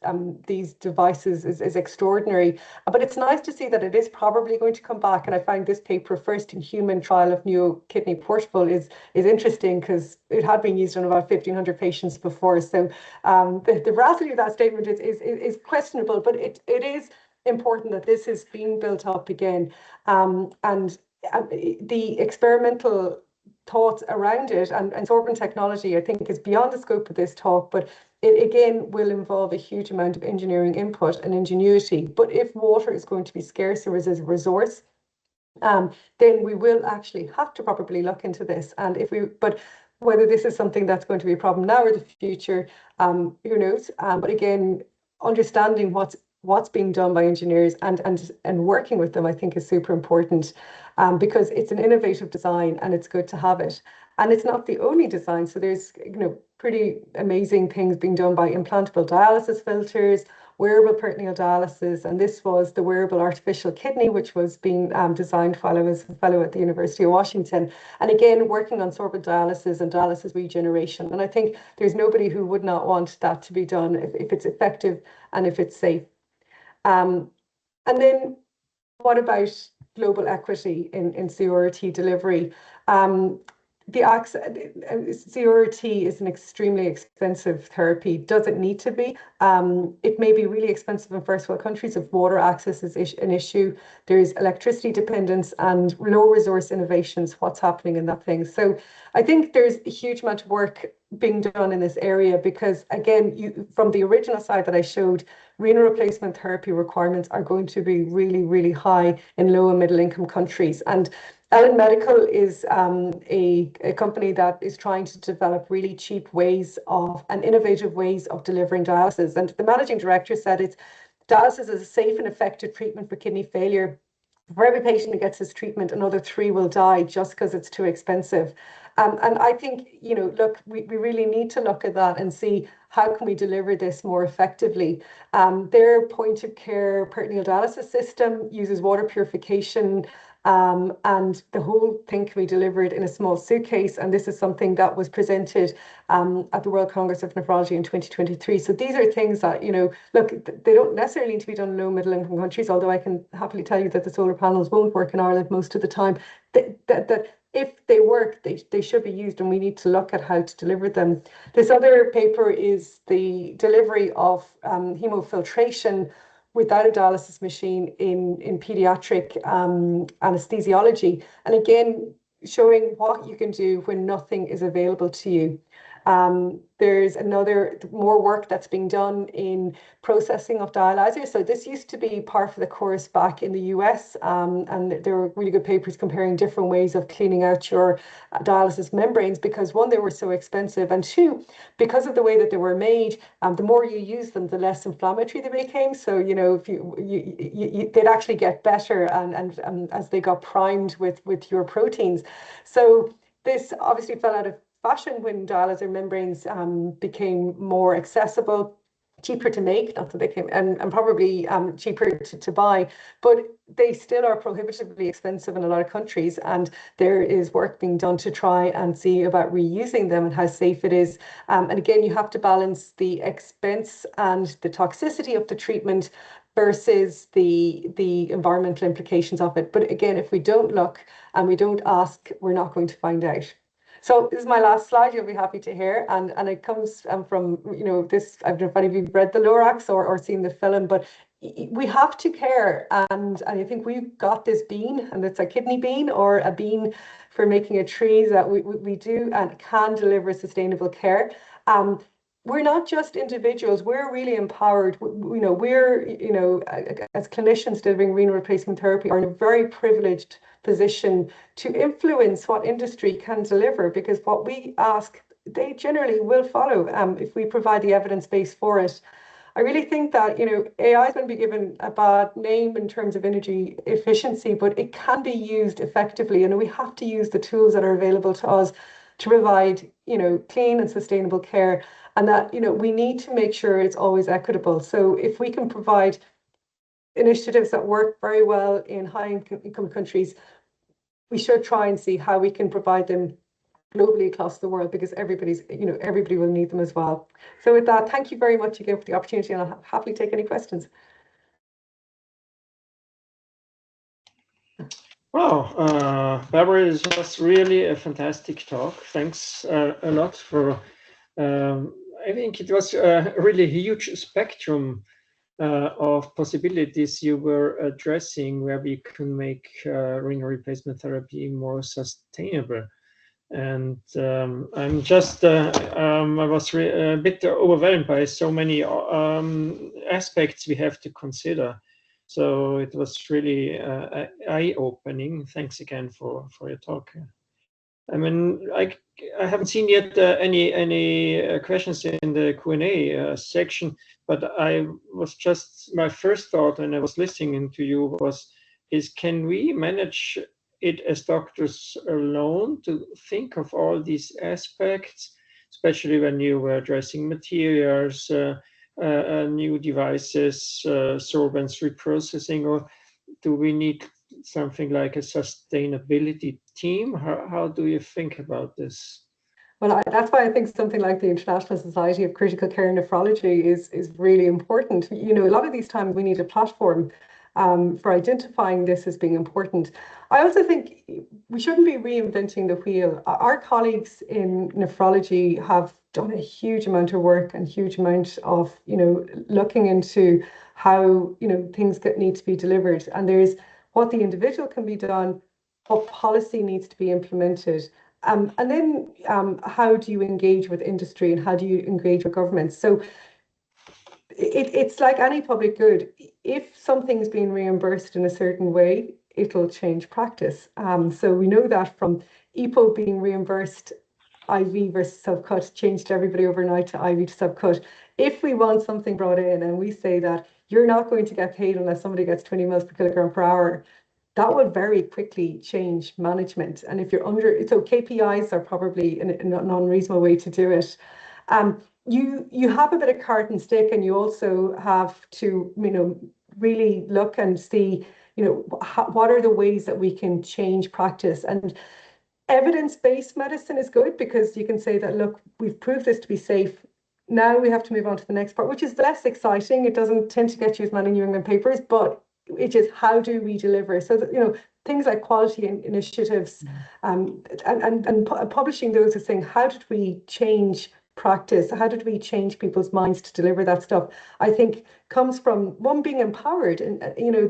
devices is extraordinary. But it's nice to see that it is probably going to come back. And I find this paper, first in human trial of Neo Kidney Portable, is interesting, because it had been used on about 1,500 patients before. So the veracity of that statement is questionable, but it is important that this is being built up again, and the experimental thoughts around it and sorbent technology, I think, is beyond the scope of this talk, but it again will involve a huge amount of engineering input and ingenuity. But if water is going to be scarcer as a resource, then we will actually have to probably look into this. And but whether this is something that's going to be a problem now or the future, who knows? But again, understanding what's being done by engineers and working with them, I think, is super important, because it's an innovative design and it's good to have it. And it's not the only design. So there's pretty amazing things being done by implantable dialysis filters, wearable peritoneal dialysis, and this was the wearable artificial kidney, which was being designed while I was a fellow at the University of Washington. And again, working on sorbent dialysis and dialysis regeneration. And I think there's nobody who would not want that to be done if it's effective and if it's safe. And then what about global equity in CRRT delivery? The CRRT is an extremely expensive therapy. Does it need to be? It may be really expensive in first world countries if water access is an issue. There's electricity dependence and low resource innovations. What's happening in that thing? So I think there's a huge amount of work being done in this area, because again, from the original slide that I showed, renal replacement therapy requirements are going to be really, really high in low and middle income countries. And Ellen Medical is a company that is trying to develop really cheap ways of and innovative ways of delivering dialysis. And the managing director said dialysis is a safe and effective treatment for kidney failure. For every patient that gets this treatment, another 3 will die just because it's too expensive. And I think, look, we really need to look at that and see how can we deliver this more effectively. Their point of care peritoneal dialysis system uses water purification, and the whole thing can be delivered in a small suitcase. And this is something that was presented at the World Congress of Nephrology in 2023. So these are things that, look, they don't necessarily need to be done in low middle income countries, although I can happily tell you that the solar panels won't work in Ireland most of the time. That if they work, they should be used, and we need to look at how to deliver them. This other paper is the delivery of hemofiltration without a dialysis machine in pediatric anesthesiology. And again, showing what you can do when nothing is available to you. There's more work that's being done in processing of dialyzers. So this used to be par for the course back in the US, and there were really good papers comparing different ways of cleaning out your dialysis membranes, because one, they were so expensive, and two, because of the way that they were made, the more you use them, the less inflammatory they became. So, if they'd actually get better and as they got primed with your proteins. So this obviously fell out of fashion when dialyzer membranes became more accessible, cheaper to make, not that they came, and probably cheaper to buy, but they still are prohibitively expensive in a lot of countries. And there is work being done to try and see about reusing them and how safe it is. And again, you have to balance the expense and the toxicity of the treatment versus the environmental implications of it. But again, if we don't look and we don't ask, we're not going to find out. So this is my last slide, you'll be happy to hear. And it comes from, this, I don't know if any of you have read the Lorax or seen the film, but we have to care. And I think we've got this bean, and it's a kidney bean or a bean for making a tree that we do and can deliver sustainable care. We're not just individuals, we're really empowered. We're, as clinicians delivering renal replacement therapy, are in a very privileged position to influence what industry can deliver, because what we ask, they generally will follow if we provide the evidence base for it. I really think that, AI is going to be given a bad name in terms of energy efficiency, but it can be used effectively. And we have to use the tools that are available to us to provide, clean and sustainable care. And that, we need to make sure it's always equitable. So if we can provide initiatives that work very well in high income countries, we should try and see how we can provide them globally across the world, because everybody will need them as well. So with that, thank you very much again for the opportunity, and I'll happily take any questions. Wow, Bairbre, it was really a fantastic talk. Thanks a lot for, I think it was a really huge spectrum of possibilities you were addressing where we can make renal replacement therapy more sustainable. And I'm just, I was a bit overwhelmed by so many aspects we have to consider. So it was really eye-opening. Thanks again for your talk. I mean, I haven't seen yet any questions in the Q&A section, but I was just, my first thought when I was listening to you is can we manage it as doctors alone to think of all these aspects, especially when you were addressing materials, new devices, solvents reprocessing, or do we need something like a sustainability team? How do you think about this? Well, that's why I think something like the International Society of Critical Care Nephrology is really important. A lot of these times we need a platform for identifying this as being important. I also think we shouldn't be reinventing the wheel. Our colleagues in nephrology have done a huge amount of work and huge amount of, looking into how, things need to be delivered. And there's what the individual can be done, what policy needs to be implemented. And then how do you engage with industry and how do you engage with governments? So it's like any public good. If something's being reimbursed in a certain way, it'll change practice. So we know that from EPO being reimbursed IV versus subcut changed everybody overnight to IV to subcut. If we want something brought in and we say that you're not going to get paid unless somebody gets 20 mils per kilogram per hour, that will very quickly change management. And if you're so KPIs are probably an unreasonable way to do it. You have a bit of cart and stick, and you also have to, really look and see, what are the ways that we can change practice. And evidence-based medicine is good because you can say that, look, we've proved this to be safe. Now we have to move on to the next part, which is less exciting. It doesn't tend to get you as many New England papers, but it is how do we deliver? So that, things like quality initiatives and publishing those as saying, how did we change practice? How did we change people's minds to deliver that stuff? I think comes from one being empowered and,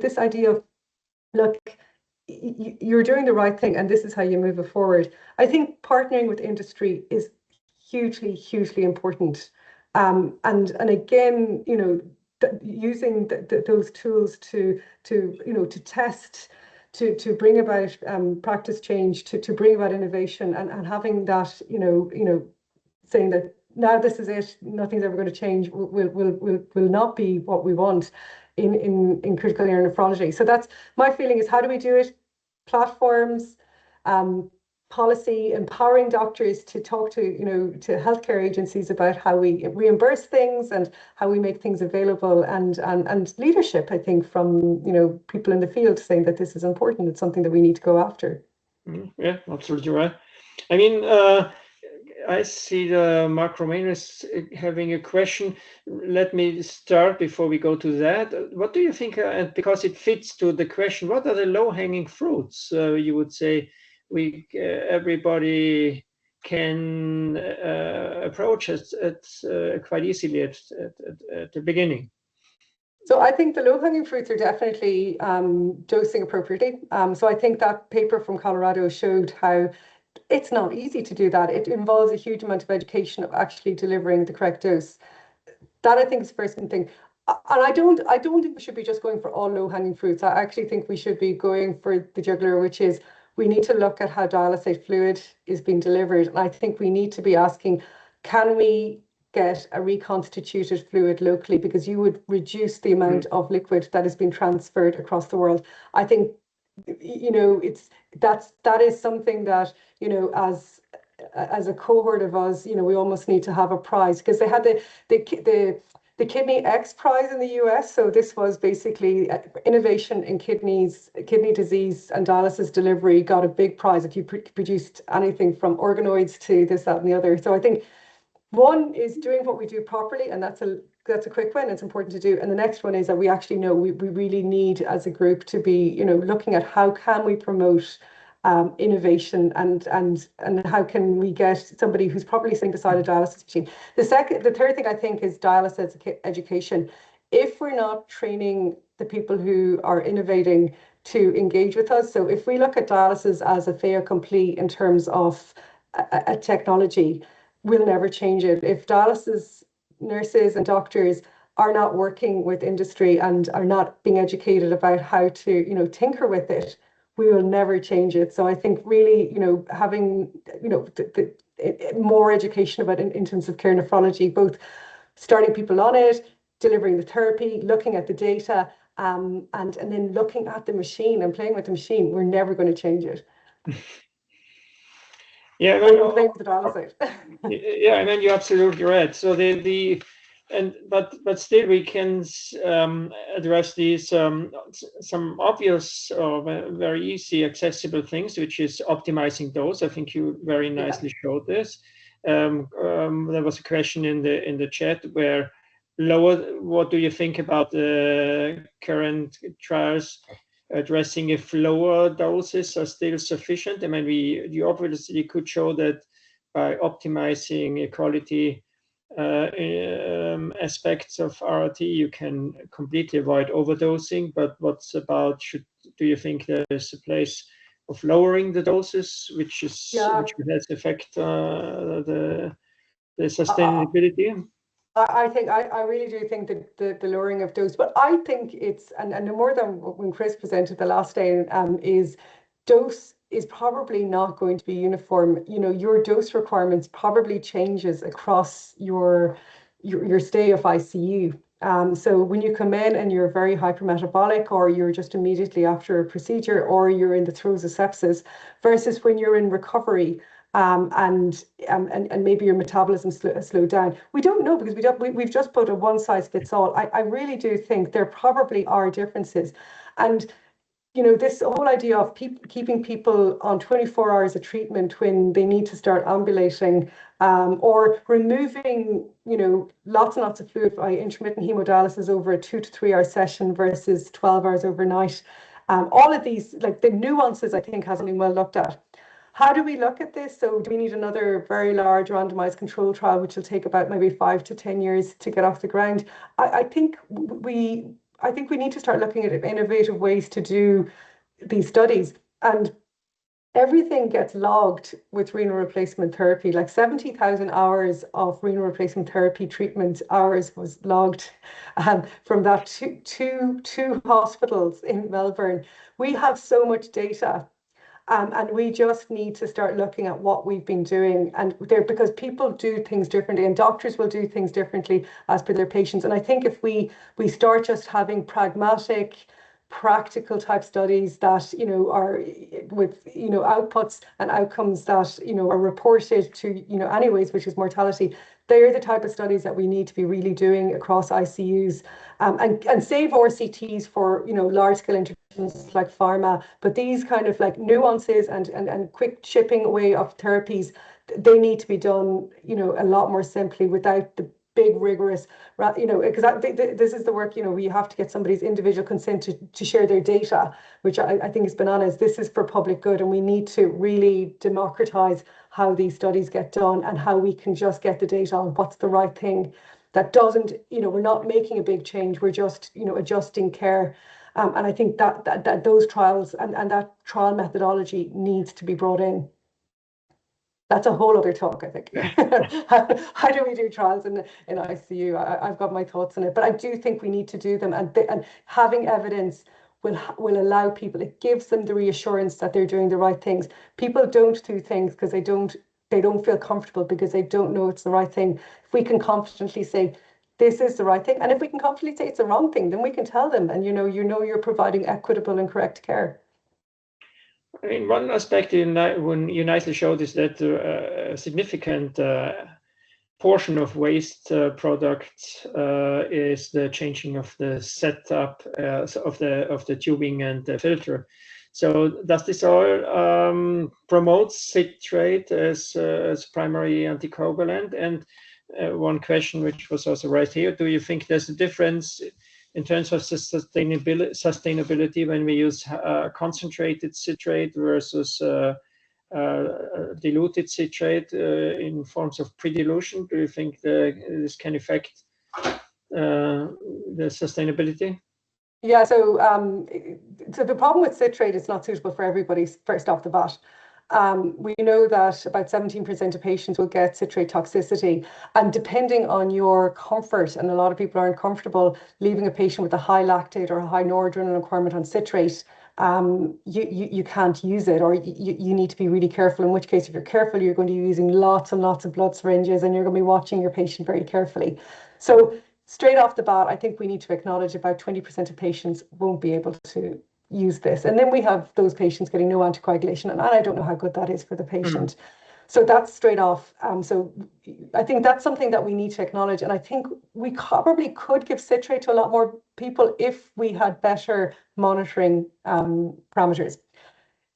this idea of, look, you're doing the right thing and this is how you move it forward. I think partnering with industry is hugely, hugely important. And again, using those tools to test, to bring about practice change, to bring about innovation, and having that, saying that now this is it, nothing's ever going to change, will not be what we want in critical care nephrology. So that's my feeling, is how do we do it? Platforms, policy, empowering doctors to talk to, to healthcare agencies about how we reimburse things and how we make things available, and leadership, I think, from, people in the field saying that this is important. It's something that we need to go after. Yeah, absolutely right. I mean, I see Mark Romano is having a question. Let me start before we go to that. What do you think, because it fits to the question, what are the low-hanging fruits you would say everybody can approach it quite easily at the beginning? So I think the low-hanging fruits are definitely dosing appropriately. So I think that paper from Colorado showed how it's not easy to do that. It involves a huge amount of education of actually delivering the correct dose. That, I think, is the first thing. And I don't think we should be just going for all low-hanging fruits. I actually think we should be going for the jugular, which is we need to look at how dialysate fluid is being delivered. And I think we need to be asking, can we get a reconstituted fluid locally? Because you would reduce the amount of liquid that has been transferred across the world. I think, that is something that, as a cohort of us, we almost need to have a prize, because they had the the Kidney X Prize in the US. So this was basically innovation in kidney disease and dialysis delivery, got a big prize if you produced anything from organoids to this, that, and the other. So I think one is doing what we do properly, and that's a quick one. It's important to do. And the next one is that we actually know we really need as a group to be, looking at how can we promote innovation and how can we get somebody who's probably sitting beside a dialysis machine. The third thing I think is dialysis education. If we're not training the people who are innovating to engage with us, so if we look at dialysis as a fait accompli in terms of a technology, we'll never change it. If dialysis nurses and doctors are not working with industry and are not being educated about how to, tinker with it, we will never change it. So I think really, having, more education about intensive care nephrology, both starting people on it, delivering the therapy, looking at the data, and then looking at the machine and playing with the machine, we're never going to change it. Yeah, blame the dialysis. Yeah, I mean, you're absolutely right. So but still we can address these some obvious or very easy accessible things, which is optimizing dose. I think you very nicely showed this. There was a question in the chat where what do you think about the current trials addressing if lower doses are still sufficient? I mean, you obviously could show that by optimizing equality aspects of RRT, you can completely avoid overdosing. But what's about, do you think there's a place of lowering the doses, which has affect the sustainability? I really do think that the lowering of dose, but I think it's, and no more than when Chris presented the last day, is dose is probably not going to be uniform. Your dose requirements probably changes across your stay of ICU. So when you come in and you're very hypermetabolic, or you're just immediately after a procedure, or you're in the throes of sepsis, versus when you're in recovery, and maybe your metabolism slowed down. We don't know, because we've just put a one size fits all. I really do think there probably are differences, and this whole idea of keeping people on 24 hours of treatment when they need to start ambulating, or removing, lots and lots of fluid by intermittent hemodialysis over a 2 to 3 hour session versus 12 hours overnight. All of these, like the nuances, I think hasn't been well looked at. How do we look at this? So do we need another very large randomized control trial, which will take about maybe 5 to 10 years to get off the ground? I think we need to start looking at innovative ways to do these studies. And everything gets logged with renal replacement therapy. Like 70,000 hours of renal replacement therapy treatment hours was logged from that two hospitals in Melbourne. We have so much data. And we just need to start looking at what we've been doing, because people do things differently, and doctors will do things differently as per their patients. And I think if we start just having pragmatic, practical type studies that are with outputs and outcomes that are reported to anyways, which is mortality, they're the type of studies that we need to be really doing across ICUs, and save RCTs for large scale interventions like pharma. But these kind of like nuances and quick chipping away of therapies, they need to be done a lot more simply, without the big rigorous, because this is the work, where you have to get somebody's individual consent to share their data, which I think is bananas. This is for public good, and we need to really democratize how these studies get done, and how we can just get the data on what's the right thing. That doesn't, we're not making a big change, we're just, adjusting care. And I think that those trials and that trial methodology needs to be brought in. That's a whole other talk, I think. How do we do trials in ICU? I've got my thoughts on it, but I do think we need to do them, and having evidence will allow people. It gives them the reassurance that they're doing the right things. People don't do things because they don't feel comfortable, because they don't know it's the right thing. If we can confidently say this is the right thing, and if we can confidently say it's the wrong thing, then we can tell them, and you're providing equitable and correct care. I mean, one aspect when you nicely showed is that a significant portion of waste products is the changing of the setup of the tubing and the filter. So does this all promote citrate as primary anticoagulant? And one question which was also raised here: do you think there's a difference in terms of sustainability when we use concentrated citrate versus diluted citrate in forms of pre-dilution? Do you think this can affect the sustainability? Yeah, so the problem with citrate is not suitable for everybody, first off the bat. We know that about 17% of patients will get citrate toxicity, and depending on your comfort, and a lot of people aren't comfortable leaving a patient with a high lactate or a high noradrenaline requirement on citrate, you can't use it, or you need to be really careful, in which case if you're careful, you're going to be using lots and lots of blood syringes, and you're going to be watching your patient very carefully. So straight off the bat, I think we need to acknowledge about 20% of patients won't be able to use this. And then we have those patients getting no anticoagulation, and I don't know how good that is for the patient. So that's straight off. So I think that's something that we need to acknowledge. And I think we probably could give citrate to a lot more people if we had better monitoring parameters.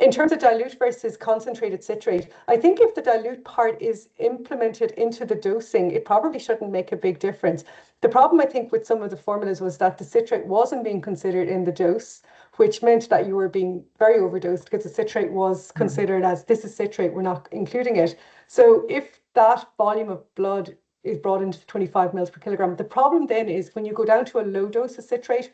In terms of dilute versus concentrated citrate, I think if the dilute part is implemented into the dosing, it probably shouldn't make a big difference. The problem, I think, with some of the formulas was that the citrate wasn't being considered in the dose, which meant that you were being very overdosed because the citrate was considered as, this is citrate, we're not including it. So if that volume of blood is brought into 25 mils per kilogram, the problem then is when you go down to a low dose of citrate,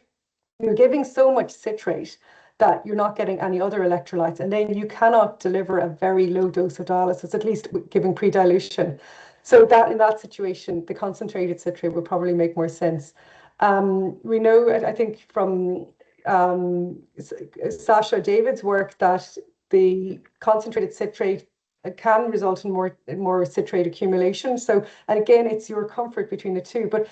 you're giving so much citrate that you're not getting any other electrolytes, and then you cannot deliver a very low dose of dialysis, at least giving pre-dilution. So that in that situation, the concentrated citrate would probably make more sense. We know, I think from Sasha David's work, that the concentrated citrate can result in more citrate accumulation. So, and again, it's your comfort between the two. But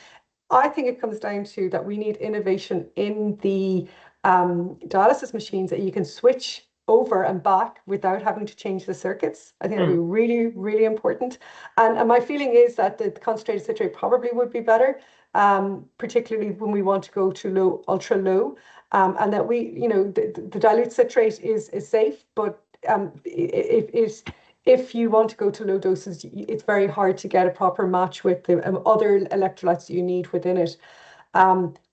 I think it comes down to that we need innovation in the dialysis machines that you can switch over and back without having to change the circuits. I think that would be really, really important. And my feeling is that the concentrated citrate probably would be better, particularly when we want to go to low, ultra low, and that we, you know, the dilute citrate is safe, but if you want to go to low doses, it's very hard to get a proper match with the other electrolytes that you need within it.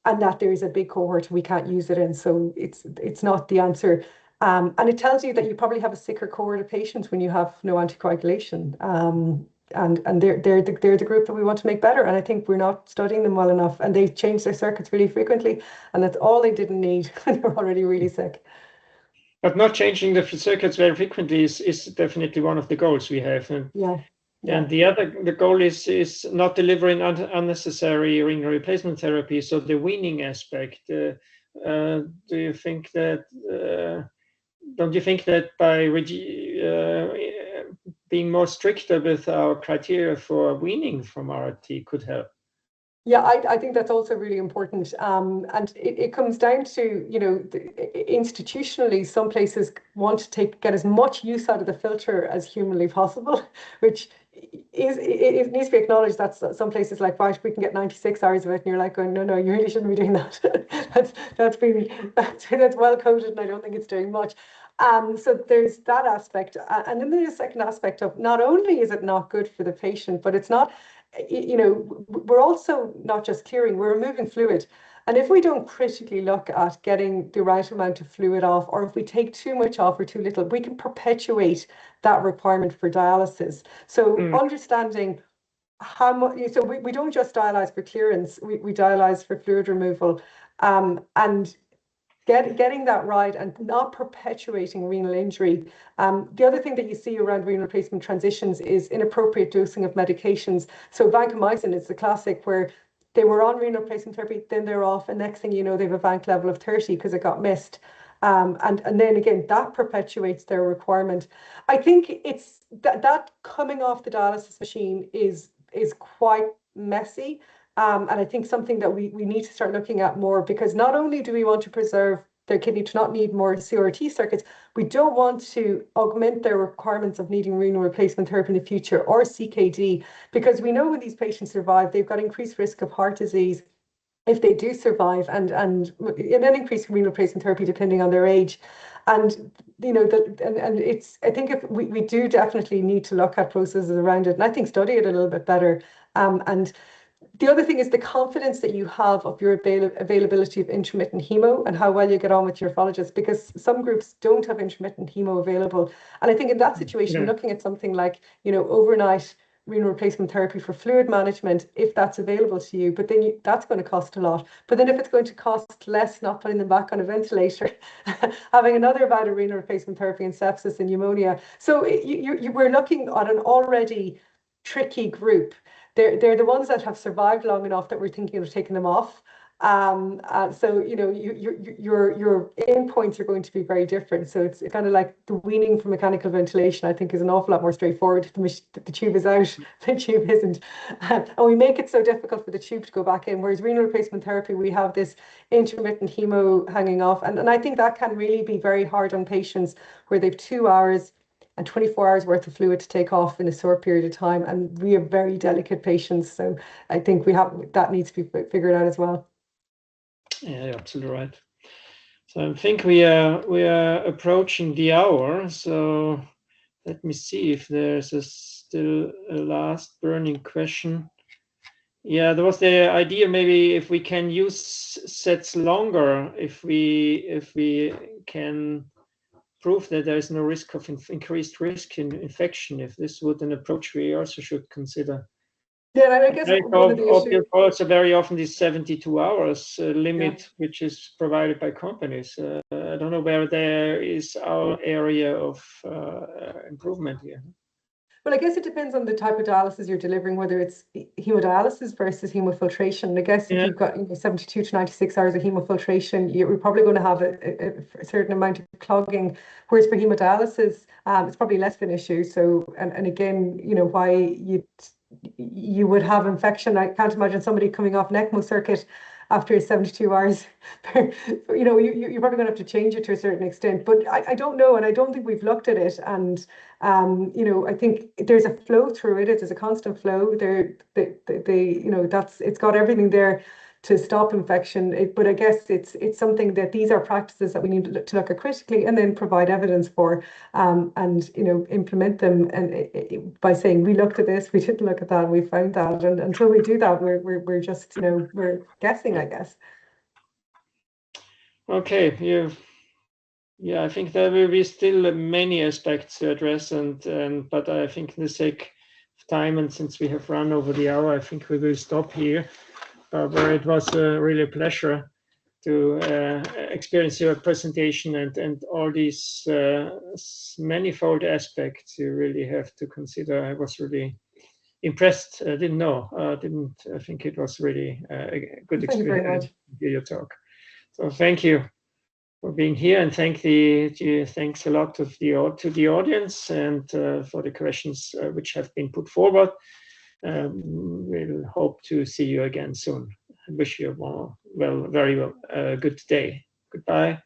And that there is a big cohort we can't use it in, so it's not the answer. And it tells you that you probably have a sicker cohort of patients when you have no anticoagulation. And they're the group that we want to make better. And I think we're not studying them well enough, and they change their circuits really frequently, and that's all they didn't need when they're already really sick. But not changing the circuits very frequently is definitely one of the goals we have. And and the goal is not delivering unnecessary renal replacement therapy. So the weaning aspect, do you think that, don't you think that by being more stricter with our criteria for weaning from RRT could help? Yeah, I think that's also really important. And it comes down to, you know, institutionally, some places want to get as much use out of the filter as humanly possible, which it needs to be acknowledged that some places like we can get 96 hours of it, and you're like, going, no, you really shouldn't be doing that. that's well coded, and I don't think it's doing much. So there's that aspect, and then there's a second aspect of, not only is it not good for the patient, but it's not, you know, we're also not just clearing, we're removing fluid. And if we don't critically look at getting the right amount of fluid off, or if we take too much off or too little, we can perpetuate that requirement for dialysis. So understanding how much, so we don't just dialyze for clearance, we dialyze for fluid removal, and getting that right and not perpetuating renal injury. The other thing that you see around renal replacement transitions is inappropriate dosing of medications. So vancomycin is the classic, where they were on renal replacement therapy, then they're off, and next thing you know, they have a vanc level of 30 because it got missed. And then again, that perpetuates their requirement. I think it's that coming off the dialysis machine is quite messy. And I think something that we need to start looking at more, because not only do we want to preserve their kidney to not need more CRRT circuits. We don't want to augment their requirements of needing renal replacement therapy in the future or CKD, because we know when these patients survive, they've got increased risk of heart disease if they do survive, and an increase in renal replacement therapy depending on their age. And it's, I think if we do definitely need to look at processes around it, and I think study it a little bit better. And the other thing is the confidence that you have of your availability of intermittent hemo and how well you get on with your nephrologist, because some groups don't have intermittent hemo available. And I think in that situation, looking at something like, overnight renal replacement therapy for fluid management, if that's available to you, but then that's going to cost a lot. But then if it's going to cost less, not putting them back on a ventilator, having another bout of renal replacement therapy and sepsis and pneumonia. So we're looking at an already tricky group. They're the ones that have survived long enough that we're thinking of taking them off. So your endpoints are going to be very different. So it's kind of like the weaning from mechanical ventilation, I think, is an awful lot more straightforward. The tube is out, the tube isn't. And we make it so difficult for the tube to go back in. Whereas renal replacement therapy, we have this intermittent hemo hanging off. And I think that can really be very hard on patients where they've 2 hours and 24 hours worth of fluid to take off in a short period of time. And we are very delicate patients. So I think that needs to be figured out as well. Yeah, you're absolutely right. So I think we are approaching the hour. So let me see if there's still a last burning question. Yeah, there was the idea maybe if we can use sets longer, if we can prove that there is no risk of increased risk in infection, if this would an approach we also should consider. Yeah, and I guess one of the issues also very often this 72 hours limit, which is provided by companies. I don't know where there is our area of improvement here. Well, I guess it depends on the type of dialysis you're delivering, whether it's hemodialysis versus hemofiltration. I guess if you've got 72 to 96 hours of hemofiltration, you're probably going to have a certain amount of clogging. Whereas for hemodialysis, it's probably less of an issue. So, and again, why you would have infection. I can't imagine somebody coming off an ECMO circuit after 72 hours. You're probably going to have to change it to a certain extent. But I don't know, and I don't think we've looked at it. And I think there's a flow through it. There's a constant flow. It's got everything there to stop infection. But I guess it's something that these are practices that we need to look at critically and then provide evidence for, and implement them. And by saying we looked at this, we didn't look at that, we found that, and until we do that, we're just we're guessing, I guess. Okay, yeah, I think there will be still many aspects to address, but I think in the sake of time and since we have run over the hour, I think we will stop here. Where it was really a pleasure to experience your presentation and all these manifold aspects you really have to consider. I was really impressed. I didn't know. I think it was really a good experience. Thank you very much. To hear your talk. So thank you for being here, and thanks a lot to the audience and for the questions which have been put forward. We'll hope to see you again soon. I wish you a very good day. Goodbye.